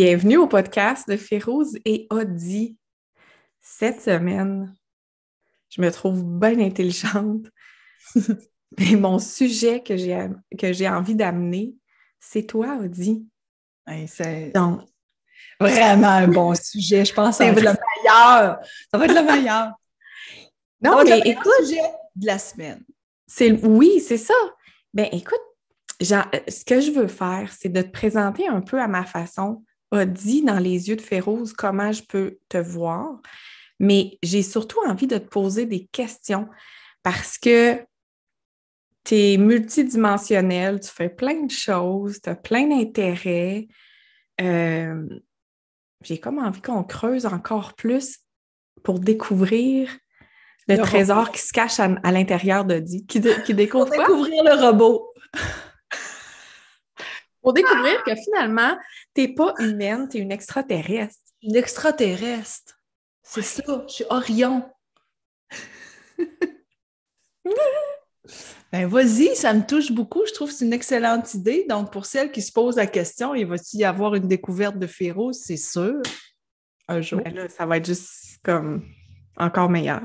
Bienvenue au podcast de Férouz et Audie. Cette semaine, je me trouve bien intelligente, mais mon sujet que j'ai envie d'amener, c'est toi, Audie. Hey, c'est Donc, vraiment un bon sujet. Je pense que ça c'est va être vrai. le meilleur. Ça va être le meilleur. Ça Non, va être le mais meilleur écoute, sujet de la semaine. oui, c'est ça. Ben écoute, ce que je veux faire, c'est de te présenter un peu à ma façon, Audie, dans les yeux de Férouz, comment je peux te voir. Mais j'ai surtout envie de te poser des questions parce que tu es multidimensionnel, tu fais plein de choses, tu as plein d'intérêts. Euh, j'ai comme envie qu'on creuse encore plus pour découvrir le Le trésor robot. qui se cache à l'intérieur d'Audie. Qui Pour découvre quoi? découvrir le robot. Pour découvrir que finalement, tu n'es pas humaine, tu es une extraterrestre. Une extraterrestre. C'est ça. Je suis Orion. Ben, vas-y, ça me touche beaucoup. Je trouve que c'est une excellente idée. Donc, pour celles qui se posent la question, il va-t-il y avoir une découverte de Féroz? C'est sûr. Un jour. Ben là, ça va être juste comme encore meilleur.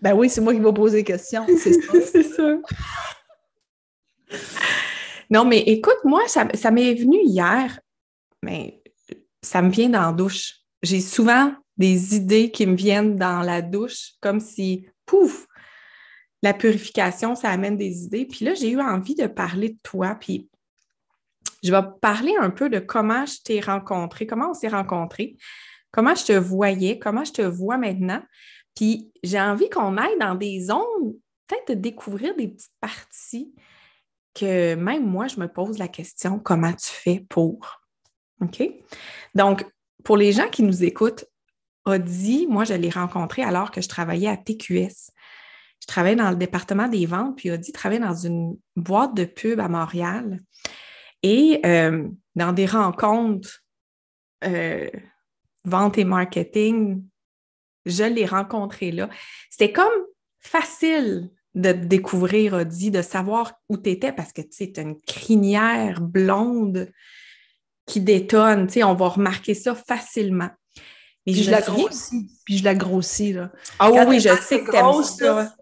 Ben oui, c'est moi qui vais poser des questions. C'est ça. C'est ça. Non, mais écoute, moi, ça m'est venu hier, mais ça me vient dans la douche. J'ai souvent des idées qui me viennent dans la douche, comme si, pouf, la purification, ça amène des idées. Puis là, j'ai eu envie de parler de toi, puis je vais parler un peu de comment je t'ai rencontré, comment on s'est rencontrés, comment je te voyais, comment je te vois maintenant. Puis j'ai envie qu'on aille dans des zones, peut-être de découvrir des petites parties que même moi, je me pose la question, comment tu fais pour? OK? Donc, pour les gens qui nous écoutent, Audie, moi, je l'ai rencontré alors que je travaillais à TQS. Je travaillais dans le département des ventes, puis Audie travaillait dans une boîte de pub à Montréal. Et dans des rencontres euh, vente et marketing, je l'ai rencontré là. C'était comme facile de te découvrir, Audie, de savoir où tu étais parce que tu sais, tu as une crinière blonde qui détonne. Tu sais, on va remarquer ça facilement. Mais Puis je je me la souviens. grossis. Puis je la grossis, là. Ah oui, Quand elle oui, est je sais assez que tu aimes grosse, là, ça.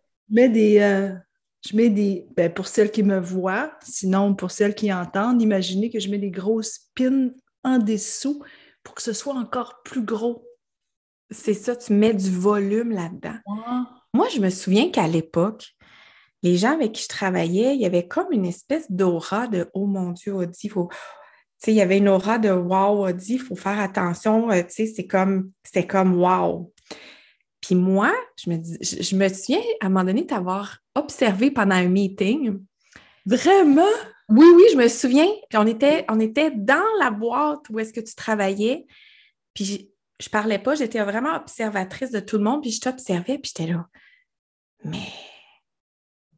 ben, pour celles qui me voient, sinon pour celles qui entendent, imaginez que je mets des grosses pins en dessous pour que ce soit encore plus gros. C'est ça, tu mets du volume là-dedans. Ah. Moi, je me souviens qu'à l'époque, les gens avec qui je travaillais, il y avait comme une espèce d'aura de «Oh mon Dieu, Audie, faut...» Tu sais, il y avait une aura de «Wow, Audie, il faut faire attention. » Tu sais, c'est comme «Wow. » Puis moi, je me souviens à un moment donné t'avoir observé pendant un meeting. Vraiment? Oui, oui, je me souviens. Puis on était dans la boîte où est-ce que tu travaillais. Puis je parlais pas, j'étais vraiment observatrice de tout le monde. Puis je t'observais, puis j'étais là. Mais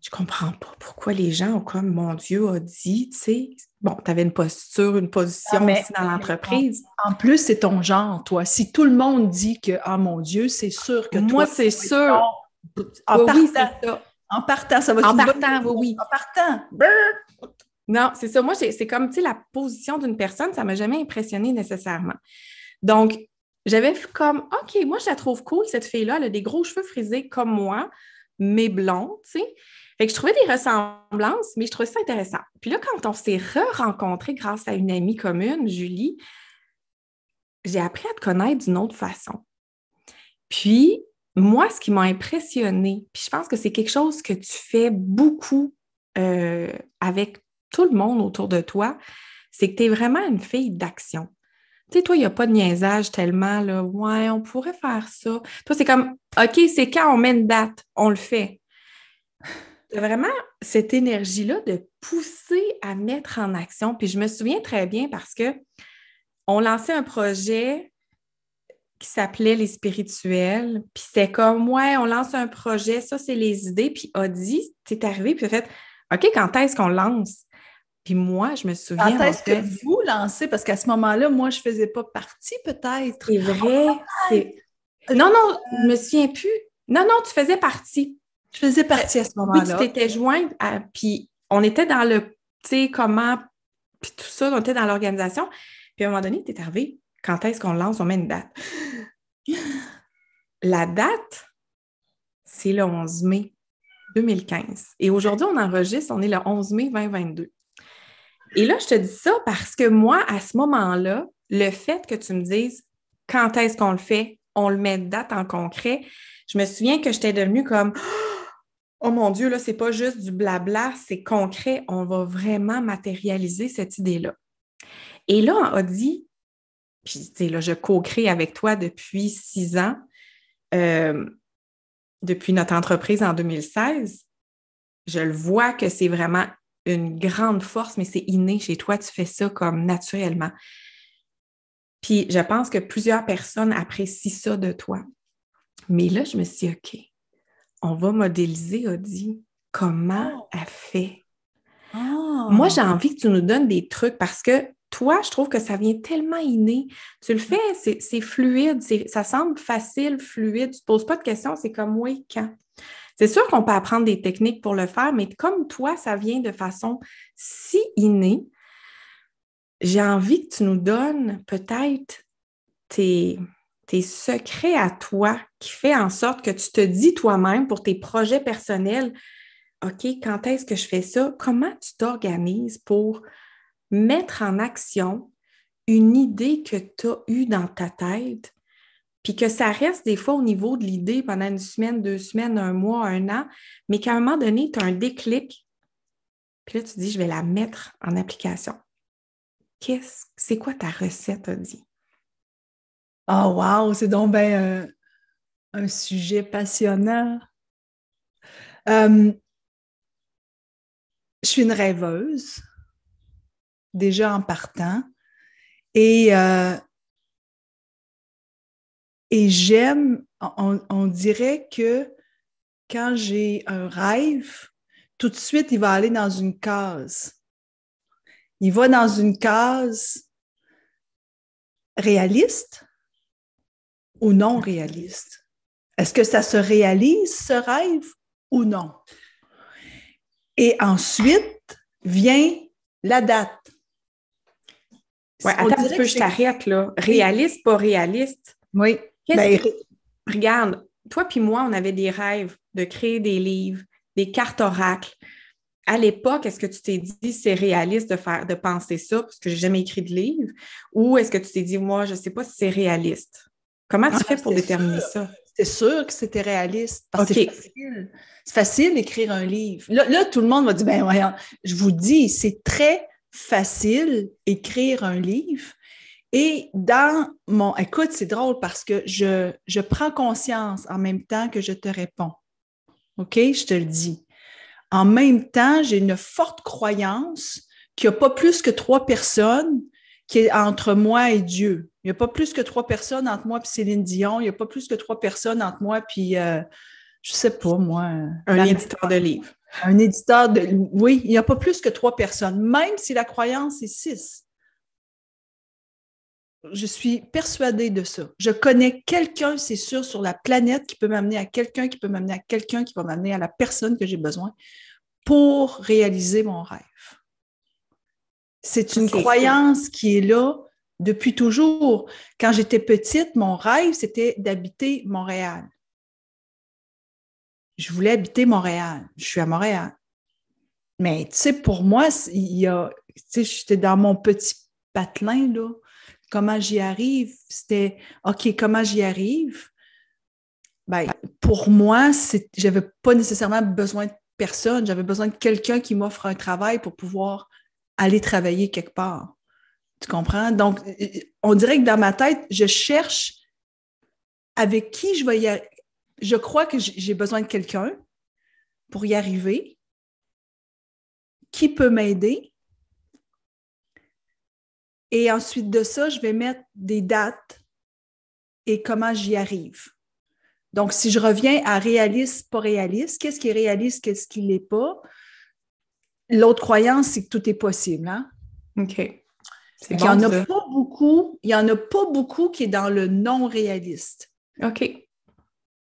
je comprends pas pourquoi les gens ont comme, mon Dieu, a dit, tu sais. Bon, tu avais une posture, une Ah, position aussi dans l'entreprise. en plus, c'est ton genre, toi. Si tout le monde dit que, ah mon Dieu, c'est sûr que Moi, toi, c'est ça va être sûr. bon. En Oui, oui, partant, c'est ça. en partant, ça va être En une bonne partant, oui, chose. oui. En partant. Non, c'est ça. Moi, c'est comme, tu sais, la position d'une personne, ça ne m'a jamais impressionnée nécessairement. Donc, j'avais vu comme, OK, moi, je la trouve cool, cette fille-là. Elle a des gros cheveux frisés comme moi, mais blonds, tu sais. Fait que je trouvais des ressemblances, mais je trouvais ça intéressant. Puis là, quand on s'est re-rencontrés grâce à une amie commune, Julie, j'ai appris à te connaître d'une autre façon. Puis, moi, ce qui m'a impressionnée, puis je pense que c'est quelque chose que tu fais beaucoup avec tout le monde autour de toi, c'est que tu es vraiment une fille d'action. Tu sais, toi, il n'y a pas de niaisage tellement, là, ouais, on pourrait faire ça. Toi, c'est comme, OK, c'est quand on met une date, on le fait. Tu as vraiment cette énergie-là de pousser à mettre en action. Puis je me souviens très bien parce que on lançait un projet qui s'appelait Les Spirituels. Puis c'était comme, ouais, on lance un projet, ça, c'est les idées. Puis Audie, tu es arrivé, puis tu as fait, OK, quand est-ce qu'on lance? Puis moi, je me souviens, Quand en est-ce fait, que vous lancez? Parce qu'à ce moment-là, moi, je ne faisais pas partie, peut-être. c'est vrai, c'est... Non, non, je me souviens plus. Non, non, tu faisais partie. Je faisais partie à ce Oui, tu moment-là. t'étais jointe, puis on était dans le, tu sais, comment puis tout ça, on était dans l'organisation. Puis à un moment donné, tu es arrivé, quand est-ce qu'on lance? On met une date. La date, c'est le 11 mai 2015. Et aujourd'hui, on enregistre, on est le 11 mai 2022. Et là, je te dis ça parce que moi, à ce moment-là, le fait que tu me dises quand est-ce qu'on le fait, on le met de date en concret, je me souviens que j'étais devenue comme oh mon Dieu, là, c'est pas juste du blabla, c'est concret, on va vraiment matérialiser cette idée-là. Et là, on a dit, puis tu sais, là, je co-crée avec toi depuis 6 ans, depuis notre entreprise en 2016, je le vois que c'est vraiment une grande force, mais c'est inné chez toi, tu fais ça comme naturellement. Puis je pense que plusieurs personnes apprécient ça de toi. Mais là, je me suis dit, OK, on va modéliser, Audie, comment elle fait. Moi, j'ai envie que tu nous donnes des trucs parce que toi, je trouve que ça vient tellement inné. Tu le fais, c'est fluide, ça semble facile, fluide. Tu ne te poses pas de questions, c'est comme oui, quand. C'est sûr qu'on peut apprendre des techniques pour le faire, mais comme toi, ça vient de façon si innée, j'ai envie que tu nous donnes peut-être tes secrets à toi qui fait en sorte que tu te dis toi-même pour tes projets personnels, OK, quand est-ce que je fais ça? Comment tu t'organises pour mettre en action une idée que tu as eue dans ta tête, puis que ça reste des fois au niveau de l'idée pendant 1 semaine, 2 semaines, 1 mois, 1 an, mais qu'à un moment donné, tu as un déclic, puis là, tu dis, je vais la mettre en application. C'est quoi ta recette, Audie? Oh wow, c'est donc bien un sujet passionnant. Je suis une rêveuse, déjà en partant, et j'aime, on dirait que quand j'ai un rêve, tout de suite, il va aller dans une case. Il va dans une case réaliste ou non réaliste. Est-ce que ça se réalise, ce rêve, ou non? Et ensuite vient la date. Ouais, attends un petit peu, je t'arrête là. Réaliste, pas réaliste? Oui. Regarde, toi puis moi, on avait des rêves de créer des livres, des cartes oracles. À l'époque, est-ce que tu t'es dit c'est réaliste de penser ça parce que j'ai jamais écrit de livre? Ou est-ce que tu t'es dit, moi, je ne sais pas si c'est réaliste? Comment tu fais pour déterminer ça? C'est sûr que c'était réaliste parce que c'est facile. C'est facile d'écrire un livre. Là, tout le monde va dire, ben voyons, je vous dis, c'est très facile d'écrire un livre. Et écoute, c'est drôle parce que je prends conscience en même temps que je te réponds. OK? Je te le dis. En même temps, j'ai une forte croyance qu'il n'y a pas plus que 3 personnes qui est entre moi et Dieu. Il n'y a pas plus que 3 personnes entre moi et Céline Dion. Il n'y a pas plus que 3 personnes entre moi et, je ne sais pas, moi. Un éditeur de livres. Un éditeur de... Oui, il n'y a pas plus que 3 personnes, même si la croyance est 6. Je suis persuadée de ça. Je connais quelqu'un, c'est sûr, sur la planète qui peut m'amener à quelqu'un, qui peut m'amener à quelqu'un, qui va m'amener à la personne que j'ai besoin pour réaliser mon rêve. C'est une croyance qui est là depuis toujours. Quand j'étais petite, mon rêve, c'était d'habiter Montréal. Je voulais habiter Montréal. Je suis à Montréal. Mais tu sais, pour moi, j'étais dans mon petit patelin, là. Comment j'y arrive? C'était, OK, comment j'y arrive? Ben, pour moi, j'avais pas nécessairement besoin de personne. J'avais besoin de quelqu'un qui m'offre un travail pour pouvoir aller travailler quelque part. Tu comprends? Donc, on dirait que dans ma tête, je cherche avec qui je vais y arriver. Je crois que j'ai besoin de quelqu'un pour y arriver. Qui peut m'aider? Et ensuite de ça, je vais mettre des dates et comment j'y arrive. Donc, si je reviens à réaliste, pas réaliste, qu'est-ce qui est réaliste, qu'est-ce qui ne l'est pas? L'autre croyance, c'est que tout est possible. Hein? OK. Il n'y en a pas beaucoup qui est dans le non-réaliste. OK.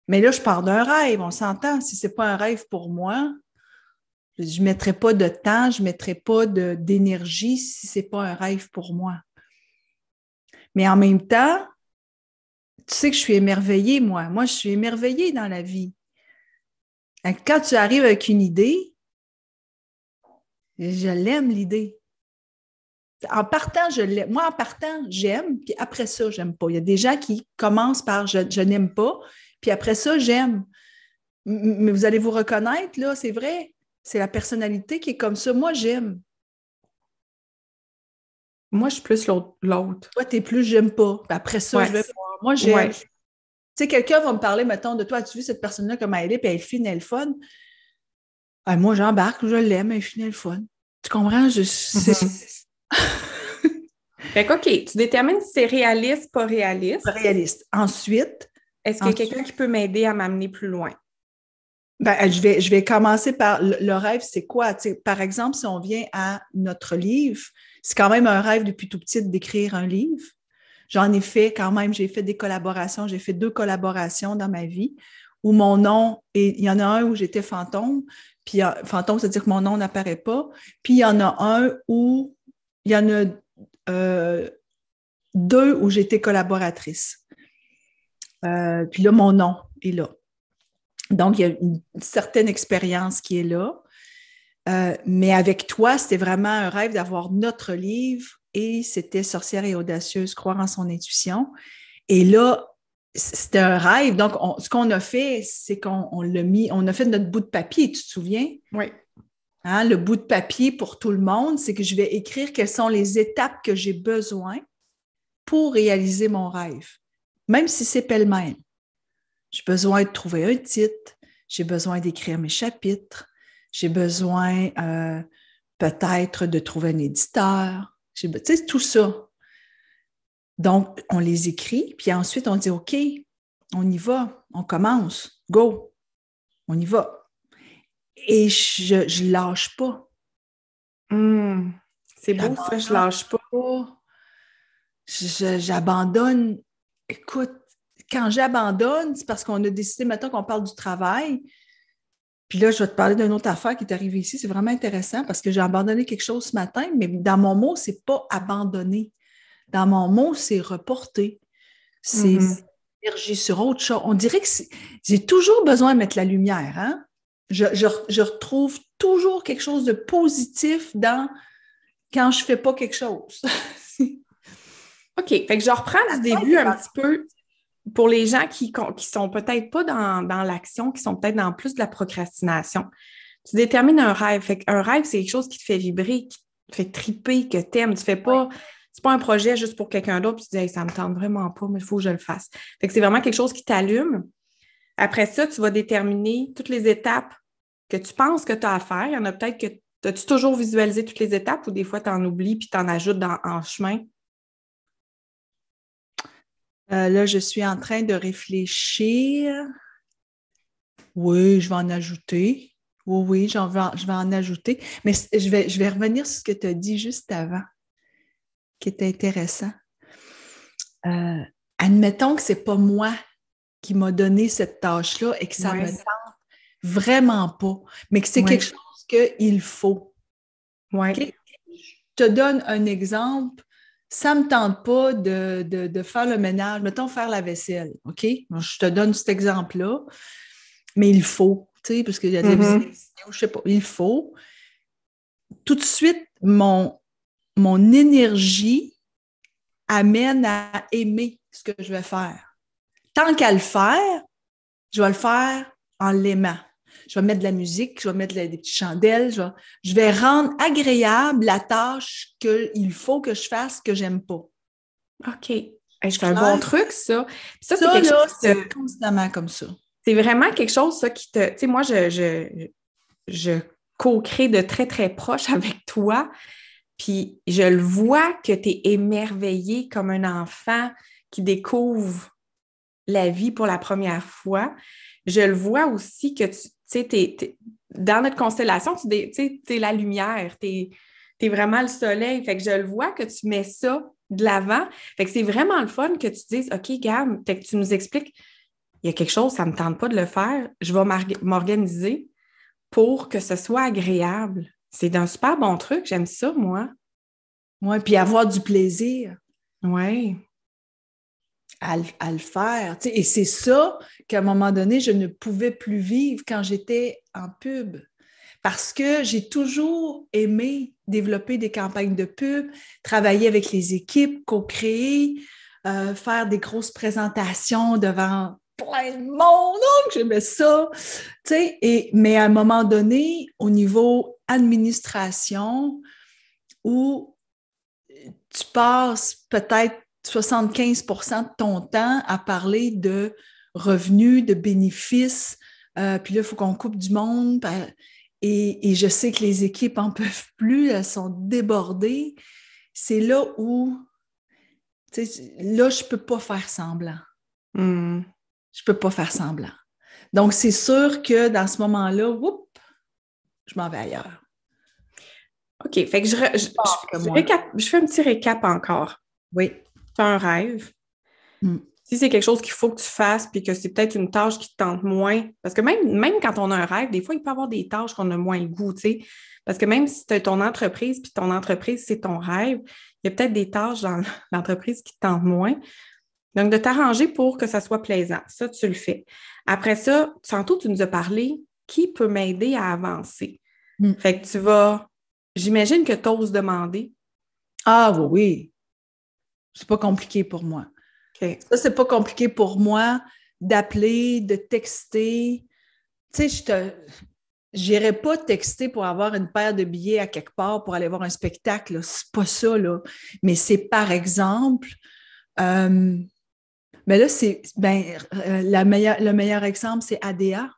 Mais là, je pars d'un rêve, on s'entend. Si ce n'est pas un rêve pour moi, Je ne mettrai pas de temps, je ne mettrai pas d'énergie si ce n'est pas un rêve pour moi. Mais en même temps, tu sais que je suis émerveillée, moi. Moi, je suis émerveillée dans la vie. Quand tu arrives avec une idée, je l'aime, l'idée. En partant, je l'aime. Moi, en partant, j'aime, puis après ça, j'aime pas. Il y a des gens qui commencent par je n'aime pas, puis après ça, j'aime. Mais vous allez vous reconnaître, là, c'est vrai. C'est la personnalité qui est comme ça. Moi, j'aime. Moi, je suis plus l'autre. Toi, t'es plus j'aime pas. Puis après ça, Ouais. je vais voir. Moi, j'aime. Ouais. Tu sais, quelqu'un va me parler, mettons, de toi. As-tu vu cette personne-là comme elle est, puis elle est fine, elle est fun? Ah, moi, j'embarque, je l'aime, elle est fine, elle est fun. Tu comprends? Fait que, OK, tu détermines si c'est réaliste, pas réaliste. Réaliste. Ensuite, Est-ce qu'il y a quelqu'un qui peut m'aider à m'amener plus loin? ben, je vais commencer par le rêve, c'est quoi? Tu sais, par exemple, si on vient à notre livre, c'est quand même un rêve depuis tout petit d'écrire un livre. J'en ai fait quand même, j'ai fait des collaborations, j'ai fait 2 collaborations dans ma vie où mon nom, et il y en a un où j'étais fantôme, puis fantôme, c'est-à-dire que mon nom n'apparaît pas, puis il y en a un où il y en a 2 où j'étais collaboratrice. Puis là, mon nom est là. Donc, il y a une certaine expérience qui est là. Mais avec toi, c'était vraiment un rêve d'avoir notre livre et c'était Sorcière et audacieuse, croire en son intuition. Et là, c'était un rêve. Donc, ce qu'on a fait, c'est qu'on l'a mis, on a fait notre bout de papier, tu te souviens? Oui. Hein, le bout de papier pour tout le monde, c'est que je vais écrire quelles sont les étapes que j'ai besoin pour réaliser mon rêve, même si c'est pêle-mêle. J'ai besoin de trouver un titre, j'ai besoin d'écrire mes chapitres, j'ai besoin peut-être de trouver un éditeur, tu sais, tout ça. Donc, on les écrit, puis ensuite, on dit, OK, on y va, on commence, go, on y va. Et je ne lâche pas. C'est beau ça, je lâche pas. J'abandonne. Écoute, quand j'abandonne, c'est parce qu'on a décidé, maintenant qu'on parle du travail. Puis là, je vais te parler d'une autre affaire qui est arrivée ici. C'est vraiment intéressant parce que j'ai abandonné quelque chose ce matin, mais dans mon mot, c'est pas abandonner. Dans mon mot, c'est reporter. C'est énergie sur autre chose. On dirait que j'ai toujours besoin de mettre la lumière. Hein? Je retrouve toujours quelque chose de positif quand je ne fais pas quelque chose. OK, fait que je reprends du début un petit peu pour les gens qui sont peut-être pas dans l'action, qui sont peut-être dans plus de la procrastination. Tu détermines un rêve. Fait qu'un rêve, c'est quelque chose qui te fait vibrer, qui te fait triper, que tu aimes. Tu fais pas, c'est pas un projet juste pour quelqu'un d'autre, puis tu dis hey, ça me tente vraiment pas, mais il faut que je le fasse. Fait que c'est vraiment quelque chose qui t'allume. Après ça, tu vas déterminer toutes les étapes que tu penses que tu as à faire. Il y en a peut-être que as-tu toujours visualisé toutes les étapes ou des fois tu en oublies puis tu en ajoutes en chemin? Là, je suis en train de réfléchir. Oui, je vais en ajouter. Oui, je vais en ajouter. Mais je vais revenir sur ce que tu as dit juste avant, qui était intéressant. Admettons que ce n'est pas moi qui m'a donné cette tâche-là et que ça me tente vraiment pas, mais que c'est quelque chose qu'il faut. Okay? Je te donne un exemple. Ça ne me tente pas de faire le ménage, mettons faire la vaisselle, OK? Je te donne cet exemple-là, mais il faut, tu sais, parce qu'il y a des je sais pas, il faut. Tout de suite, mon énergie amène à aimer ce que je vais faire. Tant qu'à le faire, je vais le faire en l'aimant. Je vais mettre de la musique, je vais mettre des petites chandelles, je vais rendre agréable la tâche qu'il faut que je fasse que j'aime pas. OK. Je fais un bon truc, ça. Ça, c'est quelque chose c'est constamment comme ça. C'est vraiment quelque chose, ça, qui te... Tu sais, moi, je co-crée de très, très proche avec toi, puis je le vois que tu es émerveillé comme un enfant qui découvre la vie pour la première fois. Je le vois aussi que tu sais, dans notre constellation, tu es la lumière, tu es vraiment le soleil. Fait que je le vois que tu mets ça de l'avant. Fait que c'est vraiment le fun que tu dises, OK, Gab, fait que tu nous expliques, il y a quelque chose, ça ne me tente pas de le faire, je vais m'organiser pour que ce soit agréable. C'est un super bon truc, j'aime ça, moi. Oui, puis avoir du plaisir. Oui. À le faire. Et c'est ça qu'à un moment donné, je ne pouvais plus vivre quand j'étais en pub. Parce que j'ai toujours aimé développer des campagnes de pub, travailler avec les équipes, co-créer, faire des grosses présentations devant plein de monde. Donc, j'aimais ça. Mais à un moment donné, au niveau administration, où tu passes peut-être 75% de ton temps à parler de revenus, de bénéfices, puis là, il faut qu'on coupe du monde. Et je sais que les équipes n'en peuvent plus, elles sont débordées. C'est là où, là, je ne peux pas faire semblant. Je ne peux pas faire semblant. Donc, c'est sûr que dans ce moment-là, je m'en vais ailleurs. OK, fait que je fais un petit récap encore. Oui. Tu as un rêve. Si c'est quelque chose qu'il faut que tu fasses, puis que c'est peut-être une tâche qui te tente moins, parce que même quand on a un rêve, des fois, il peut y avoir des tâches qu'on a moins le goût, tu sais. Parce que même si tu as ton entreprise, puis ton entreprise, c'est ton rêve, il y a peut-être des tâches dans l'entreprise qui te tentent moins. Donc, de t'arranger pour que ça soit plaisant. Ça, tu le fais. Après ça, tantôt, tu nous as parlé, qui peut m'aider à avancer? Fait que j'imagine que tu oses demander. Ah oui. C'est pas compliqué pour moi. Okay. Ça, c'est pas compliqué pour moi d'appeler, de texter. Tu sais, j'irais pas texter pour avoir une paire de billets à quelque part pour aller voir un spectacle. Là. C'est pas ça, là. Mais c'est par exemple, mais là, le meilleur exemple, c'est ADA.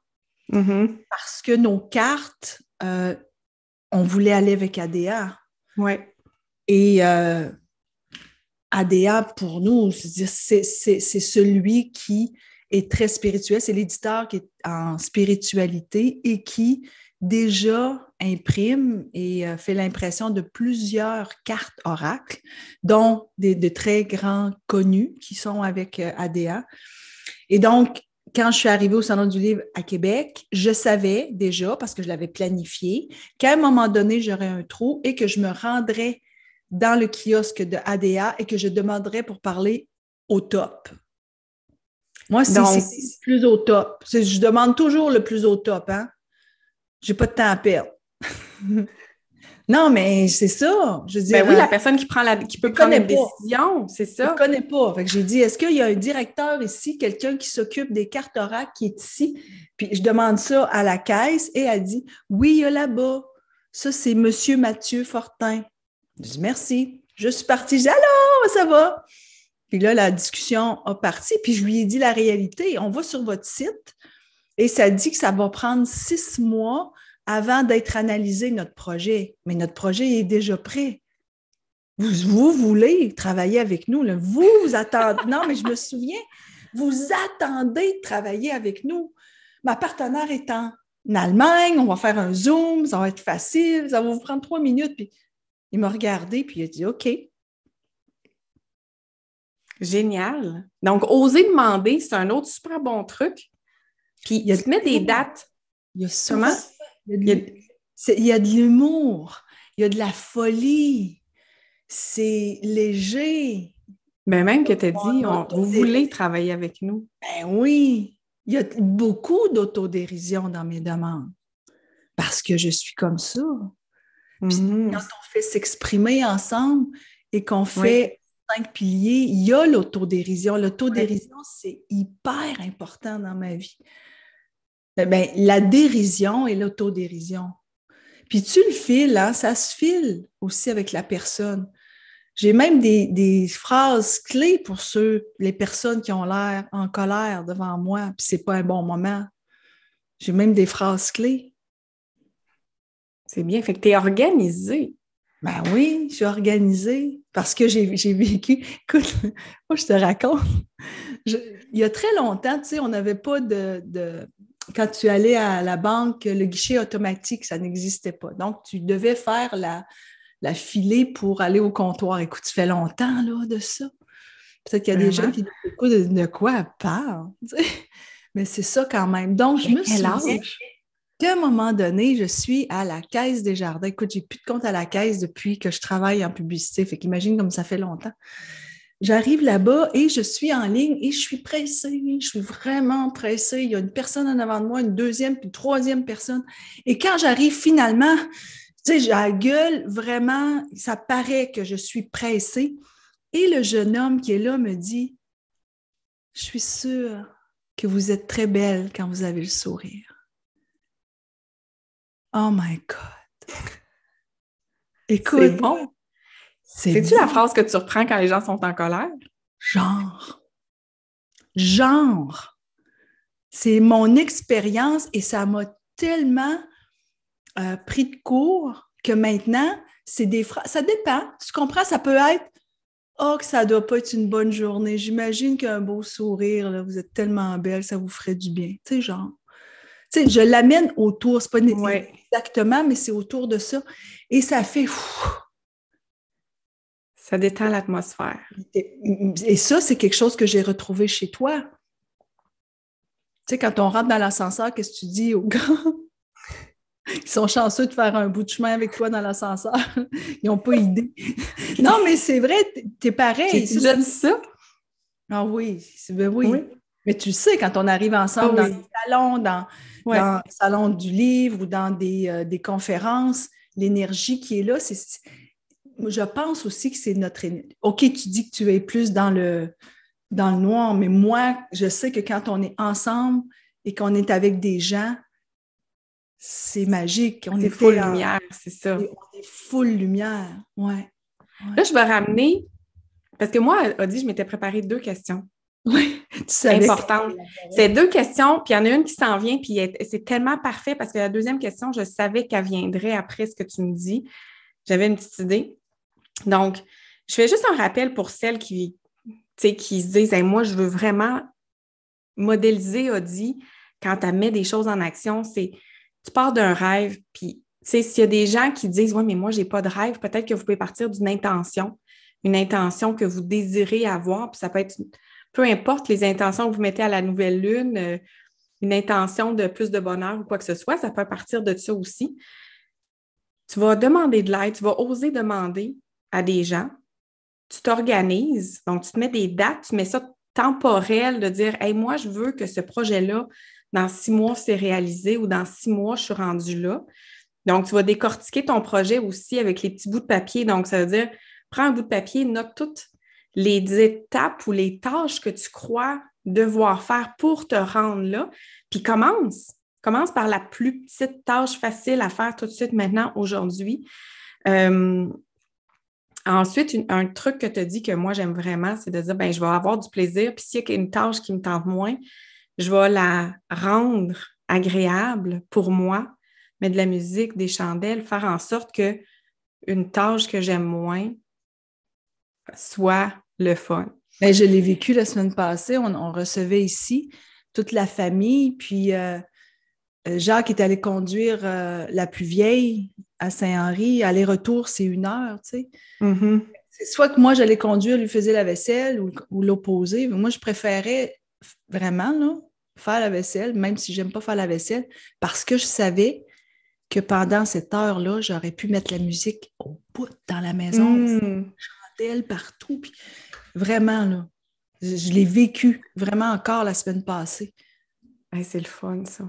Mm-hmm. Parce que nos cartes, on voulait aller avec ADA. Ouais. Et ADA, pour nous, c'est celui qui est très spirituel. C'est l'éditeur qui est en spiritualité et qui déjà imprime et fait l'impression de plusieurs cartes oracles, dont de très grands connus qui sont avec ADA. Et donc, quand je suis arrivée au Salon du Livre à Québec, je savais déjà, parce que je l'avais planifié, qu'à un moment donné, j'aurais un trou et que je me rendrais dans le kiosque de ADA et que je demanderais pour parler au top. Moi, c'est plus au top. Je demande toujours le plus au top. Hein? J'ai pas de temps à perdre. Non, mais c'est ça. Je veux dire, oui, la personne qui peut prendre une décision, c'est ça. Je ne connais pas. Fait que j'ai dit, est-ce qu'il y a un directeur ici, quelqu'un qui s'occupe des cartes oracles qui est ici? Puis je demande ça à la caisse et elle dit, oui, il y a là-bas. Ça, c'est M. Mathieu Fortin. Je dis merci. Je suis partie. Je dis allô, ça va? Puis là, la discussion a parti. Puis je lui ai dit la réalité. On va sur votre site et ça dit que ça va prendre 6 mois avant d'être analysé notre projet. Mais notre projet est déjà prêt. Vous voulez travailler avec nous. Là. Vous attendez. Non, mais je me souviens, vous attendez de travailler avec nous. Ma partenaire est en Allemagne. On va faire un Zoom. Ça va être facile. Ça va vous prendre 3 minutes. Puis il m'a regardé puis il a dit OK. Génial. Donc, oser demander, c'est un autre super bon truc. Puis, il te met des dates. Il y a ça. Il y a de l'humour. Il y a de la folie. C'est léger. Ben même que tu as dit, vous voulez travailler avec nous. Ben oui. Il y a beaucoup d'autodérision dans mes demandes. Parce que je suis comme ça. Puis quand on fait s'exprimer ensemble et qu'on fait 5 piliers, il y a l'autodérision. L'autodérision, c'est hyper important dans ma vie. Ben, la dérision et l'autodérision. Puis tu le files, hein, ça se file aussi avec la personne. J'ai même des phrases clés pour les personnes qui ont l'air en colère devant moi, puis c'est pas un bon moment. J'ai même des phrases clés. C'est bien, fait que tu es organisée. Ben oui, je suis organisée parce que j'ai vécu. Écoute, moi, je te raconte. Il y a très longtemps, tu sais, on n'avait pas quand tu allais à la banque, le guichet automatique, ça n'existait pas. Donc, tu devais faire la filée pour aller au comptoir. Écoute, ça fait longtemps, là, de ça. Peut-être qu'il y a des gens qui disent de quoi elle parle. Tu sais? Mais c'est ça quand même. Donc, je me souviens. qu'à un moment donné, je suis à la Caisse des Jardins. Écoute, j'ai plus de compte à la caisse depuis que je travaille en publicité. Fait qu'imagine comme ça fait longtemps. J'arrive là-bas et je suis en ligne et je suis pressée. Je suis vraiment pressée. Il y a une personne en avant de moi, une deuxième, puis une troisième personne. Et quand j'arrive finalement, tu sais, j'ai la gueule, vraiment, ça paraît que je suis pressée. Et le jeune homme qui est là me dit, je suis sûre que vous êtes très belle quand vous avez le sourire. Oh my God! Écoute, C'est bon. C'est-tu bon. la phrase que tu reprends quand les gens sont en colère? Genre. C'est mon expérience et ça m'a tellement pris de court que maintenant, c'est des phrases. Ça dépend. Tu comprends? Ça peut être oh, que ça ne doit pas être une bonne journée. J'imagine qu'un beau sourire, là, vous êtes tellement belle, ça vous ferait du bien. Tu sais, genre. Tu sais, je l'amène autour. C'est pas exactement, mais c'est autour de ça. Et ça fait. Ça détend l'atmosphère. Et ça, c'est quelque chose que j'ai retrouvé chez toi. Tu sais, quand on rentre dans l'ascenseur, qu'est-ce que tu dis aux gars? Ils sont chanceux de faire un bout de chemin avec toi dans l'ascenseur. Ils n'ont pas idée. Non, mais c'est vrai, t'es pareil. J'ai déjà dit ça? Ah oui, oui. Mais tu sais, quand on arrive ensemble dans des salons, dans le salon du livre ou dans des conférences, l'énergie qui est là, je pense aussi que c'est notre énergie. OK, tu dis que tu es plus dans le noir, mais moi, je sais que quand on est ensemble et qu'on est avec des gens, c'est magique. C'est full lumière, c'est ça. On est full lumière, ouais. Là, je vais ramener, parce que moi, Audie, je m'étais préparé 2 questions. Oui, tu savais. Importantes. C'est 2 questions, puis il y en a une qui s'en vient, puis c'est tellement parfait parce que la deuxième question, je savais qu'elle viendrait après ce que tu me dis. J'avais une petite idée. Donc, je fais juste un rappel pour celles qui se disent hey, moi, je veux vraiment modéliser Audie quand elle met des choses en action. C'est tu pars d'un rêve, puis s'il y a des gens qui disent oui, mais moi, je n'ai pas de rêve, peut-être que vous pouvez partir d'une intention, une intention que vous désirez avoir, puis ça peut être, peu importe les intentions que vous mettez à la nouvelle lune, une intention de plus de bonheur ou quoi que ce soit, ça peut partir de ça aussi. Tu vas demander de l'aide, tu vas oser demander à des gens, tu t'organises, donc tu te mets des dates, tu mets ça temporel de dire hey, moi, je veux que ce projet-là, dans 6 mois, c'est réalisé ou dans 6 mois, je suis rendue là. Donc, tu vas décortiquer ton projet aussi avec les petits bouts de papier. Donc, ça veut dire, prends un bout de papier, note toutes les étapes ou les tâches que tu crois devoir faire pour te rendre là, puis commence. Commence par la plus petite tâche facile à faire tout de suite maintenant, aujourd'hui. Ensuite, un truc que tu as dit que moi, j'aime vraiment, c'est de dire, ben je vais avoir du plaisir, puis s'il y a une tâche qui me tente moins, je vais la rendre agréable pour moi, mettre de la musique, des chandelles, faire en sorte qu'une tâche que j'aime moins soit le fun. Bien, je l'ai vécu la semaine passée. On recevait ici toute la famille, puis Jacques est allé conduire la plus vieille à Saint-Henri. Aller-retour, c'est 1 heure, tu sais. Mm-hmm. C'est soit que moi, j'allais conduire, lui faisais la vaisselle ou l'opposé. Moi, je préférais vraiment là, faire la vaisselle, même si j'aime pas faire la vaisselle, parce que je savais que pendant cette heure-là, j'aurais pu mettre la musique au bout dans la maison, chandelle partout. Puis vraiment, là, je l'ai vécu vraiment encore la semaine passée. Hey, c'est le fun, ça.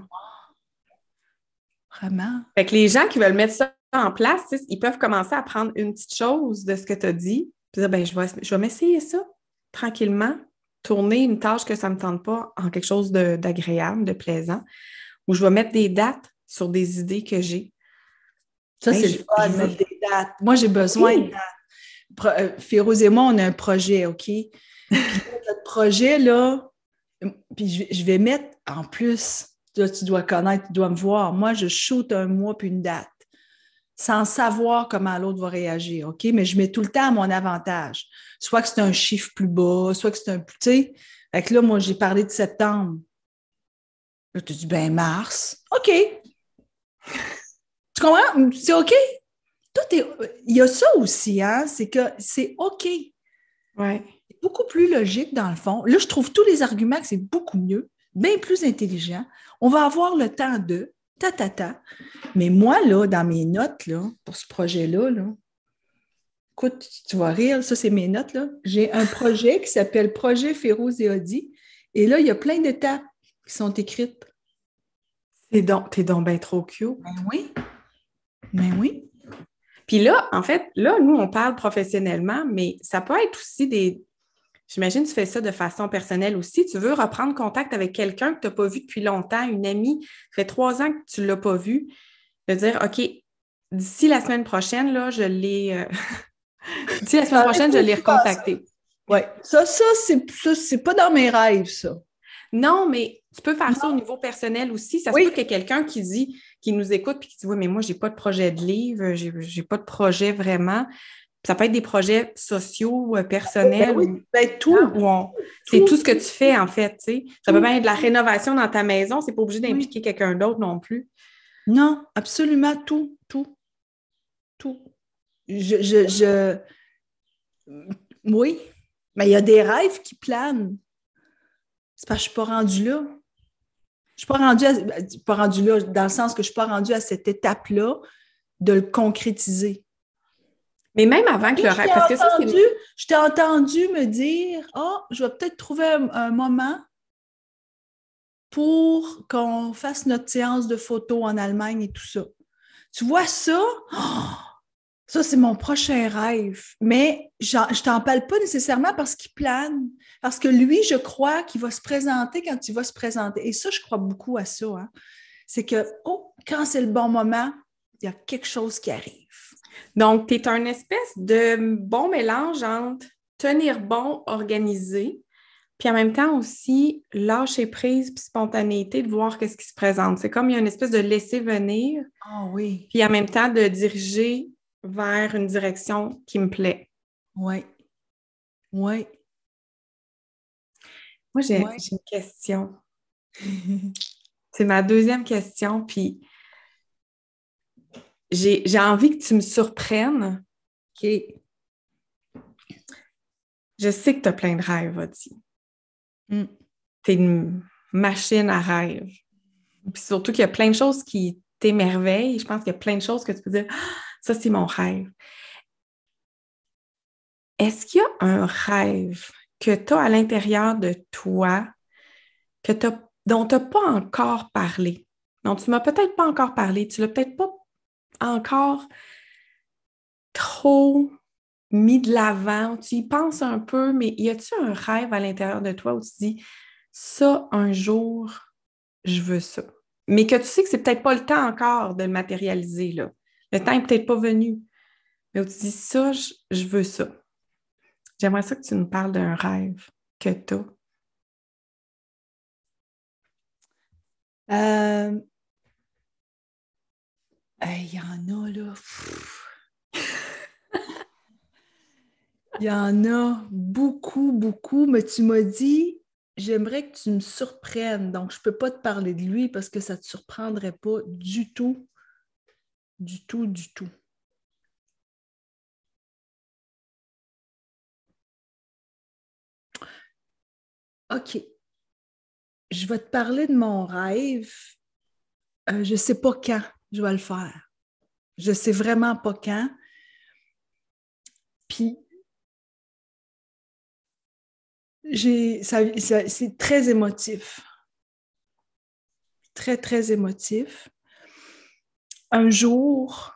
Vraiment. Fait que les gens qui veulent mettre ça en place, ils peuvent commencer à prendre une petite chose de ce que tu as dit, puis dire, ben, je vais m'essayer ça tranquillement, tourner une tâche que ça ne me tente pas en quelque chose d'agréable, de plaisant, ou je vais mettre des dates sur des idées que j'ai. Ça, c'est le fun, mettre des dates. Moi, j'ai besoin de dates. Férouz et moi, on a un projet, OK? Puis notre projet, là, puis je vais mettre en plus, là, tu dois connaître, tu dois me voir. Moi, je shoot 1 mois puis une date, sans savoir comment l'autre va réagir, OK? Mais je mets tout le temps à mon avantage. Soit que c'est un chiffre plus bas, soit que c'est un plus, tu sais. Fait que là, moi, j'ai parlé de septembre. Là, tu dis, ben mars. OK. Tu comprends? C'est OK. Il y a ça aussi, hein? C'est que c'est OK. Ouais. C'est beaucoup plus logique, dans le fond. Là, je trouve tous les arguments que c'est beaucoup mieux, bien plus intelligent. On va avoir le temps d'eux. Mais moi, là, dans mes notes, là, pour ce projet-là, là, écoute, tu vas rire, ça, c'est mes notes, là. J'ai un projet qui s'appelle Projet Féroz et Audi. Et là, il y a plein d'étapes qui sont écrites. T'es donc bien trop cute. Ben oui. Ben oui. Puis là, en fait, là, nous, on parle professionnellement, mais ça peut être aussi des... J'imagine que tu fais ça de façon personnelle aussi. Tu veux reprendre contact avec quelqu'un que tu n'as pas vu depuis longtemps, une amie, ça fait 3 ans que tu ne l'as pas vu, de dire, OK, d'ici la semaine prochaine, là, d'ici la semaine prochaine, je l'ai recontacté. Oui, c'est pas dans mes rêves, ça. Non, mais tu peux faire ça au niveau personnel aussi. Ça se peut qu'il y ait quelqu'un qui nous écoute et qui dit, oui, mais moi, j'ai pas de projet de livre, j'ai pas de projet vraiment. Ça peut être des projets sociaux, personnels. C'est tout ce que tu fais, en fait. Tu sais. Ça peut bien être de la rénovation dans ta maison. C'est pas obligé d'impliquer quelqu'un d'autre non plus. Non, absolument tout. Oui, mais il y a des rêves qui planent. C'est parce que je ne suis pas rendue là. Je ne suis pas rendue là dans le sens que je ne suis pas rendue à cette étape-là de le concrétiser. Mais même avant que le rêve... Je t'ai entendu me dire « Ah, je vais peut-être trouver un moment pour qu'on fasse notre séance de photos en Allemagne et tout ça. » Tu vois ça? Oh, ça, c'est mon prochain rêve. Mais je ne t'en parle pas nécessairement parce qu'il plane. Parce que lui, je crois qu'il va se présenter quand il va se présenter. Et ça, je crois beaucoup à ça. Hein. C'est que, quand c'est le bon moment, il y a quelque chose qui arrive. Donc, tu es un espèce de bon mélange entre tenir bon, organisé, puis en même temps aussi lâcher prise puis spontanéité de voir qu'est-ce qui se présente. C'est comme il y a une espèce de laisser venir. Ah oui. Puis en même temps de diriger vers une direction qui me plaît. Oui. Oui. Moi, j'ai une question. C'est ma deuxième question, puis j'ai envie que tu me surprennes. OK. Je sais que tu as plein de rêves, Audie. Mm. Tu es une machine à rêve. Puis surtout qu'il y a plein de choses qui t'émerveillent. Je pense qu'il y a plein de choses que tu peux dire « Ah, ça, c'est mon rêve. » Est-ce qu'il y a un rêve que tu as à l'intérieur de toi dont tu n'as pas encore parlé, dont tu ne m'as peut-être pas encore parlé, tu ne l'as peut-être pas encore trop mis de l'avant, tu y penses un peu, mais y a-t-il un rêve à l'intérieur de toi où tu dis ça, un jour, je veux ça? Mais que tu sais que c'est peut-être pas le temps encore de le matérialiser, là. Le temps n'est peut-être pas venu. Mais où tu dis ça, je veux ça. J'aimerais ça que tu nous parles d'un rêve que tu as. Il y en a, là. Il y en a beaucoup, beaucoup, mais tu m'as dit, j'aimerais que tu me surprennes. Donc, je ne peux pas te parler de lui parce que ça ne te surprendrait pas du tout. Du tout, du tout. OK. Je vais te parler de mon rêve. Je ne sais pas quand je vais le faire. Je ne sais vraiment pas quand. Puis, c'est très émotif. Très, très émotif. Un jour,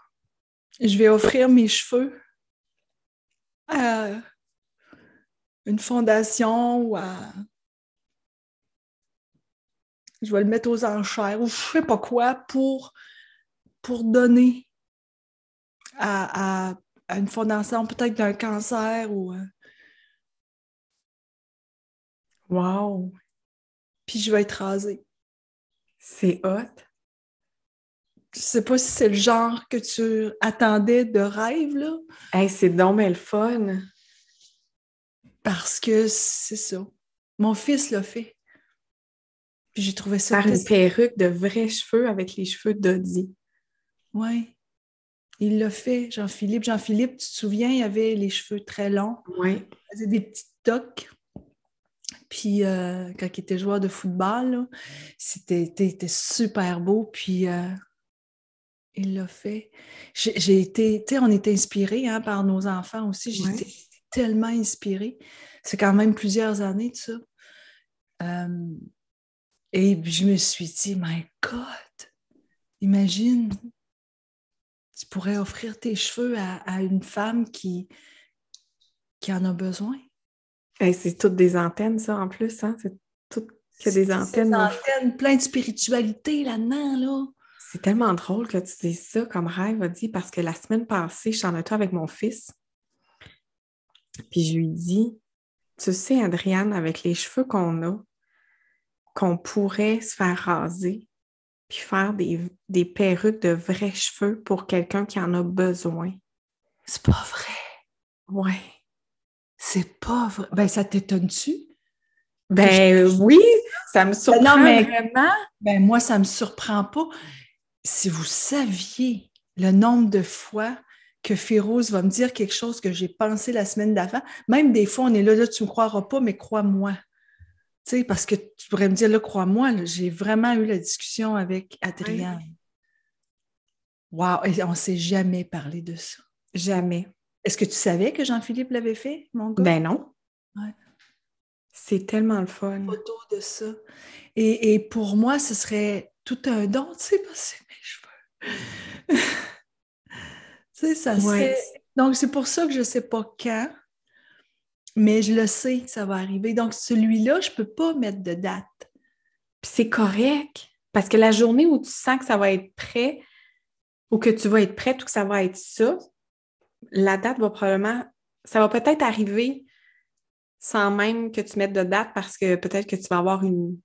je vais offrir mes cheveux à une fondation ou je vais le mettre aux enchères ou je ne sais pas quoi pour donner à une fondation peut-être d'un cancer ou... Wow! Puis je vais être rasée. C'est hot! Je ne sais pas si c'est le genre que tu attendais de rêve, là. Hey, c'est donc bien le fun! Parce que c'est ça. Mon fils l'a fait. Puis j'ai trouvé ça... Faire une perruque de vrais cheveux avec les cheveux d'Audie. Oui. Il l'a fait, Jean-Philippe. Jean-Philippe, tu te souviens, il avait les cheveux très longs. Oui. Il faisait des petites toques. Puis quand il était joueur de football, là, c'était super beau. Puis il l'a fait. J'ai été, tu sais, on était inspirés par nos enfants aussi. J'étais Ouais. tellement inspirée. C'est quand même plusieurs années de ça. Et puis je me suis dit, my God, imagine, tu pourrais offrir tes cheveux à une femme qui en a besoin. Hey, c'est toutes des antennes, ça, en plus, hein? C'est tout que des Ces antennes. antennes, plein de spiritualité là-dedans, là. C'est tellement drôle que tu dises ça comme rêve, a dit, parce que la semaine passée, je suis en auto avec mon fils, puis je lui dis, tu sais, Adrienne, avec les cheveux qu'on a, qu'on pourrait se faire raser, puis faire des perruques de vrais cheveux pour quelqu'un qui en a besoin. C'est pas vrai. Ouais. C'est pas vrai. Ben, ça t'étonne-tu? Ben oui, ça me surprend Non, mais vraiment. ben, moi, ça me surprend pas. Si vous saviez le nombre de fois que Férouz va me dire quelque chose que j'ai pensé la semaine d'avant, même des fois, on est là, tu me croiras pas, mais crois-moi. Tu sais, parce que tu pourrais me dire, là, crois-moi, là, j'ai vraiment eu la discussion avec Ouais. Adrienne. Wow, et on ne s'est jamais parlé de ça. Jamais. Est-ce que tu savais que Jean-Philippe l'avait fait, mon gars? Ben non. Ouais. C'est tellement le fun. Photo de ça. Et pour moi, ce serait tout un don, tu sais, parce que c'est mes cheveux. Tu sais, ça Ouais. serait. Donc, c'est pour ça que je ne sais pas quand, mais je le sais, ça va arriver. Donc, celui-là, je ne peux pas mettre de date. Puis c'est correct. Parce que la journée où tu sens que ça va être prêt, ou que tu vas être prête, ou que ça va être ça, la date va probablement, ça va peut-être arriver sans même que tu mettes de date parce que peut-être que tu vas avoir une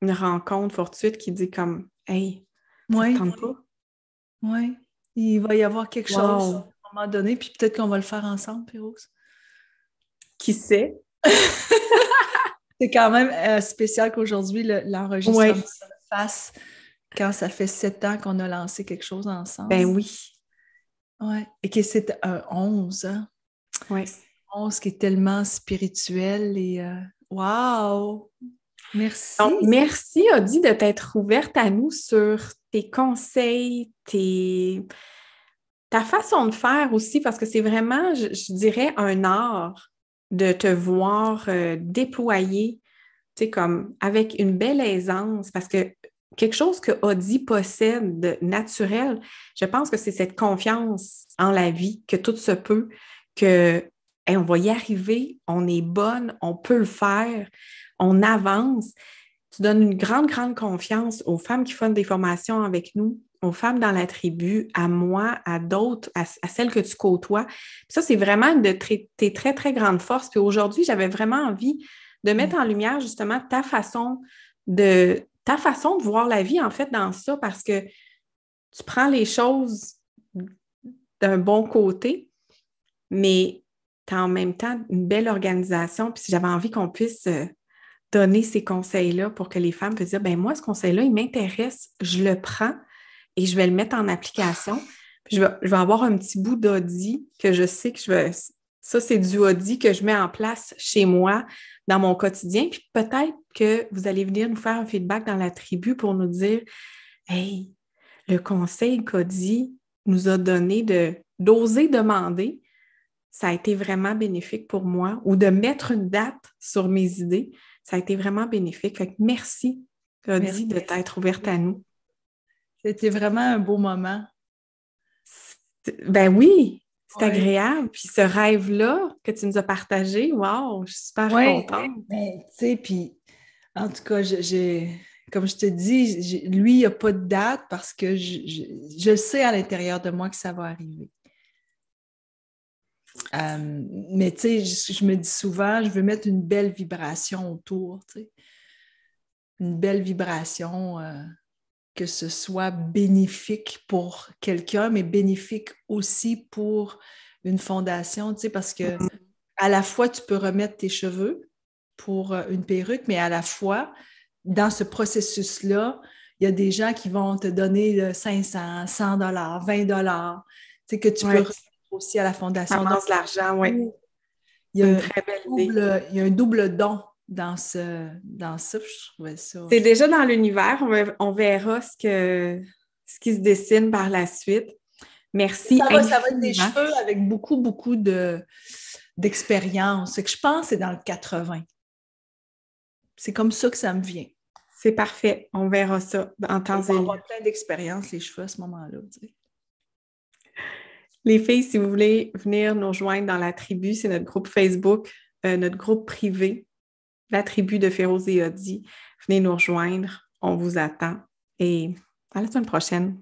rencontre fortuite qui dit comme, hey, ça te Oui, tente pas? oui. Il va y avoir quelque chose Wow! à un moment donné, puis peut-être qu'on va le faire ensemble, Pérouse. Qui sait? C'est quand même spécial qu'aujourd'hui, l'enregistrement Oui, se fasse quand ça fait 7 ans qu'on a lancé quelque chose ensemble. ben oui. Ouais. Et que c'est un 11, hein? Oui. 11 qui est tellement spirituel et wow! Donc, Merci! merci, Audie, de t'être ouverte à nous sur tes conseils, ta façon de faire aussi, parce que c'est vraiment, je dirais, un art de te voir déployer, tu sais, comme avec une belle aisance, parce que quelque chose que Audie possède de naturel, je pense que c'est cette confiance en la vie, que tout se peut, que hey, on va y arriver, on est bonne, on peut le faire, on avance. Tu donnes une grande, grande confiance aux femmes qui font des formations avec nous, aux femmes dans la tribu, à moi, à d'autres, à celles que tu côtoies. Puis ça, c'est vraiment une de tes très, très grandes forces. Puis aujourd'hui, j'avais vraiment envie de mettre en lumière justement ta façon de voir la vie, en fait, dans ça, parce que tu prends les choses d'un bon côté, mais tu as en même temps une belle organisation. Puis j'avais envie qu'on puisse donner ces conseils-là pour que les femmes puissent dire, ben moi, ce conseil-là, il m'intéresse, je le prends et je vais le mettre en application. Puis je vais avoir un petit bout d'audit que je sais que ça, c'est du audit que je mets en place chez moi dans mon quotidien. Puis peut-être que vous allez venir nous faire un feedback dans la tribu pour nous dire, hey, le conseil qu'Audie nous a donné d'oser demander, ça a été vraiment bénéfique pour moi, ou de mettre une date sur mes idées, ça a été vraiment bénéfique. Fait que merci, Audie, Merci. de t'être ouverte à nous. C'était vraiment un beau moment. Ben oui, c'est Oui. agréable. Puis ce rêve-là que tu nous as partagé, wow, je suis super Oui, contente. mais tu sais, puis en tout cas, comme je te dis, lui, il n'y a pas de date parce que je sais à l'intérieur de moi que ça va arriver. Mais tu sais, je me dis souvent, je veux mettre une belle vibration autour, tu sais. Une belle vibration, que ce soit bénéfique pour quelqu'un, mais bénéfique aussi pour une fondation, tu sais, parce que à la fois, tu peux remettre tes cheveux pour une perruque, mais à la fois, dans ce processus-là, il y a des gens qui vont te donner 500, 100 dollars, 20 dollars, tu sais, que tu peux Oui, remettre aussi à la ça fondation. Donc, avance de l'argent, oui. il y C'est a une un très belle idée. il y a un double don dans ça, je trouvais ça. C'est déjà dans l'univers. On verra ce qui se dessine par la suite. Merci Ça va être des infiniment. cheveux avec beaucoup, beaucoup d'expérience. C'est que je pense que c'est dans le 80. C'est comme ça que ça me vient. C'est parfait. On verra ça en temps et lieu. On va avoir plein d'expérience, les cheveux, à ce moment-là. Tu sais. Les filles, si vous voulez venir nous rejoindre dans la tribu, c'est notre groupe Facebook, notre groupe privé, la tribu de Féroz et Audi. Venez nous rejoindre. On vous attend. Et à la semaine prochaine.